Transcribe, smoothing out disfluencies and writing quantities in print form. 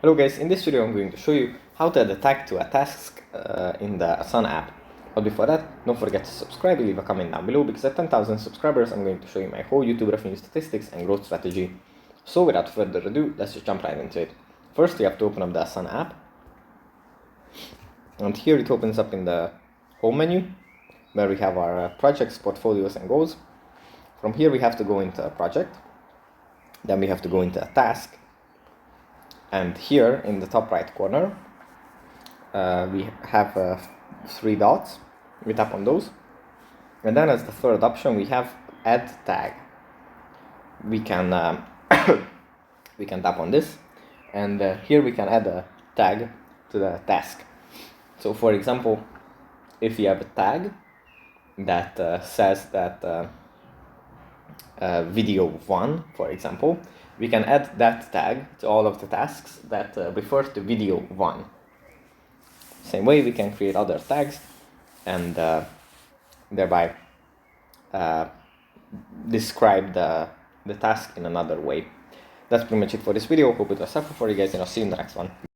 Hello guys, in this video I'm going to show you how to add a tag to a task in the Asana app. But before that, don't forget to subscribe and leave a comment down below, because at 10,000 subscribers I'm going to show you my whole YouTube revenue statistics and growth strategy. So without further ado, let's just jump right into it. First you have to open up the Asana app. And here it opens up in the home menu, where we have our projects, portfolios and goals. From here we have to go into a project. Then we have to go into a task. And here in the top right corner, we have 3 dots. We tap on those. And then as the third option, we have add tag. We can we can tap on this, and here we can add a tag to the task. So for example, if you have a tag that says that video 1, for example, we can add that tag to all of the tasks that refer to video 1. Same way we can create other tags and thereby describe the task in another way. That's pretty much it for this video. Hope it was helpful for you guys, and I'll see you in the next one.